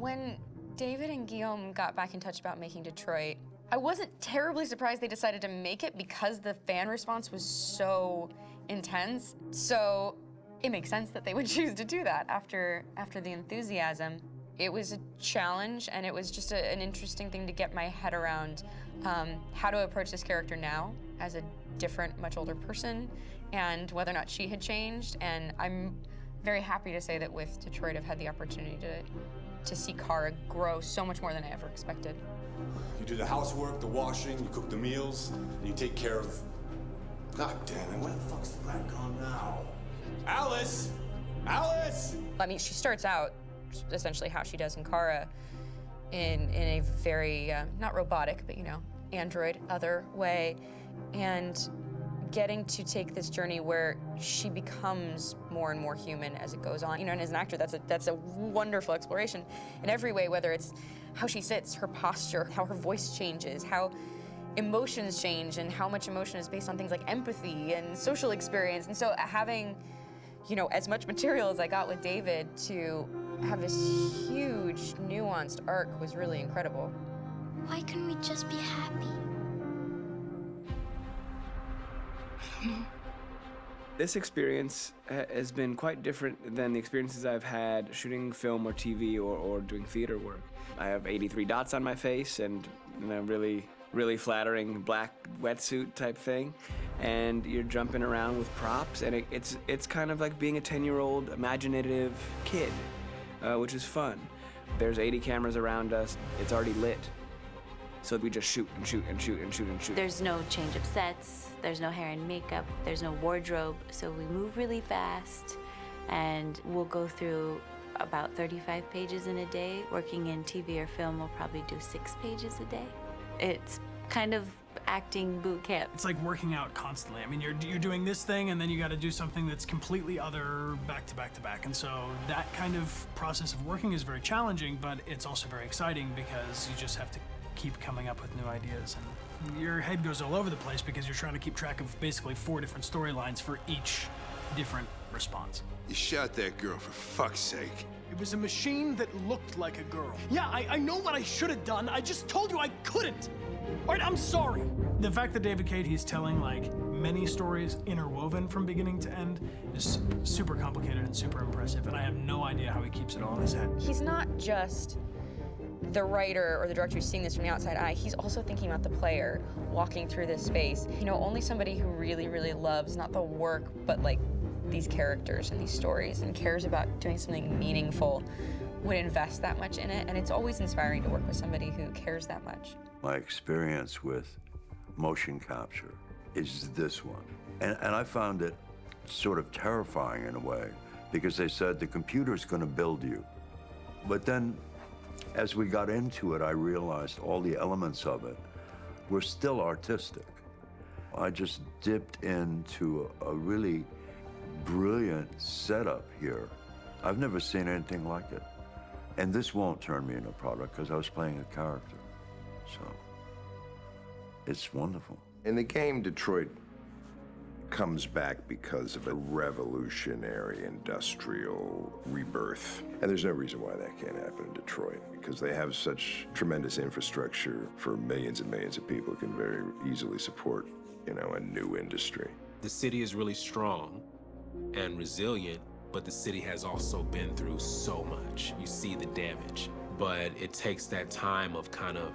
When David and Guillaume got back in touch about making Detroit, I wasn't terribly surprised they decided to make it because the fan response was so intense. So it makes sense that they would choose to do that after the enthusiasm. It was a challenge, and it was just an interesting thing to get my head around how to approach this character now as a different, much older person, and whether or not she had changed. And I'm very happy to say that with Detroit, I've had the opportunity to see Kara grow so much more than I ever expected. You do the housework, the washing, you cook the meals, and you take care of... God damn it, where the fuck's the rat gone now? Alice! Alice! I mean, she starts out essentially how she does in Kara in a very, not robotic, but, you know, android other way. And getting to take this journey where she becomes more and more human as it goes on. You know, and as an actor, that's a wonderful exploration in every way, whether it's how she sits, her posture, how her voice changes, how emotions change, and how much emotion is based on things like empathy and social experience. And so having, you know, as much material as I got with David to have this huge, nuanced arc was really incredible. Why couldn't we just be happy? This experience has been quite different than the experiences I've had shooting film or TV or doing theater work. I have 83 dots on my face and a really flattering black wetsuit type thing, and you're jumping around with props, and it's kind of like being a 10-year-old imaginative kid, which is fun. There's 80 cameras around us. It's already lit. So we just shoot and shoot and shoot and shoot and shoot. There's no change of sets, there's no hair and makeup, there's no wardrobe, so we move really fast, and we'll go through about 35 pages in a day. Working in TV or film, we'll probably do 6 pages a day. It's kind of acting boot camp. It's like working out constantly. I mean, you're doing this thing, and then you got to do something that's completely other back to back to back. And so that kind of process of working is very challenging, but it's also very exciting because you just have to keep coming up with new ideas, and your head goes all over the place because you're trying to keep track of basically 4 different storylines for each different response. You shot that girl, for fuck's sake. It was a machine that looked like a girl. Yeah, I know what I should have done. I just told you I couldn't. All right, I'm sorry. The fact that David Cade, he's telling like many stories interwoven from beginning to end is super complicated and super impressive, and I have no idea how he keeps it all in his head. He's not just the writer or the director who's seeing this from the outside eye, he's also thinking about the player walking through this space. You know, only somebody who really, really loves not the work, but like these characters and these stories and cares about doing something meaningful would invest that much in it. And it's always inspiring to work with somebody who cares that much. My experience with motion capture is this one. And I found it sort of terrifying in a way, because they said the computer's gonna build you. But then, as we got into it, I realized all the elements of it were still artistic. I just dipped into a really brilliant setup here. I've never seen anything like it. And this won't turn me into a product because I was playing a character. So, it's wonderful. In the game, Detroit comes back because of a revolutionary industrial rebirth. And there's no reason why that can't happen in Detroit, because they have such tremendous infrastructure for millions and millions of people who can very easily support, you know, a new industry. The city is really strong and resilient, but the city has also been through so much. You see the damage. But it takes that time of kind of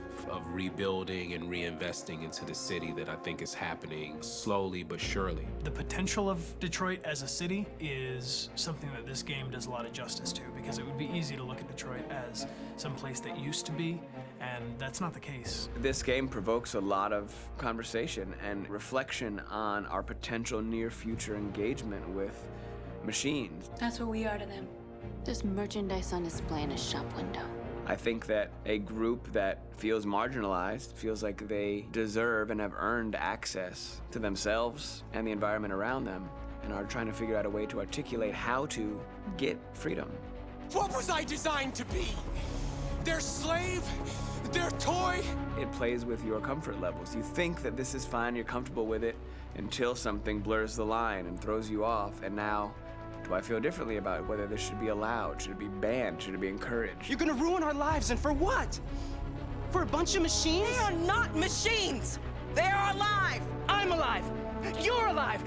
rebuilding and reinvesting into the city that I think is happening slowly but surely. The potential of Detroit as a city is something that this game does a lot of justice to, because it would be easy to look at Detroit as some place that used to be, and that's not the case. This game provokes a lot of conversation and reflection on our potential near-future engagement with machines. That's what we are to them. There's merchandise on display in a shop window. I think that a group that feels marginalized, feels like they deserve and have earned access to themselves and the environment around them, and are trying to figure out a way to articulate how to get freedom. What was I designed to be? Their slave? Their toy? It plays with your comfort levels. You think that this is fine, you're comfortable with it, until something blurs the line and throws you off, and now Do I feel differently about whether this should be allowed? Should it be banned? Should it be encouraged? You're gonna ruin our lives, and for what? For a bunch of machines? They are not machines! They are alive! I'm alive! You're alive!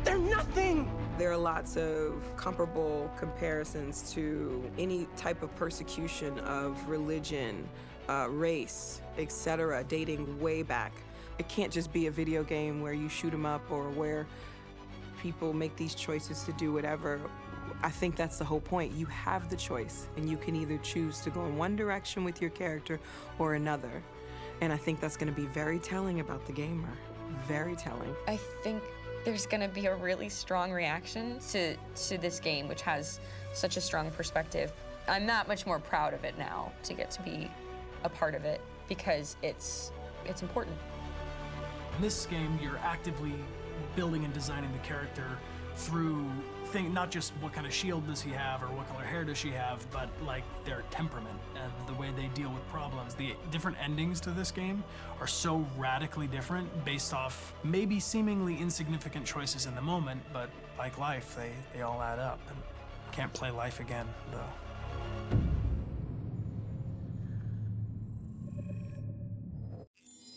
They're nothing! There are lots of comparable comparisons to any type of persecution of religion, race, etc., dating way back. It can't just be a video game where you shoot 'em up or where people make these choices to do whatever. I think that's the whole point. You have the choice, and you can either choose to go in one direction with your character or another. And I think that's going to be very telling about the gamer. Very telling. I think there's going to be a really strong reaction to this game, which has such a strong perspective. I'm that much more proud of it now to get to be a part of it because it's important. In this game, you're actively building and designing the character through not just what kind of shield does he have or what color hair does she have, but like their temperament and the way they deal with problems. The different endings to this game are so radically different based off maybe seemingly insignificant choices in the moment, but like life, they all add up. And can't play life again, though.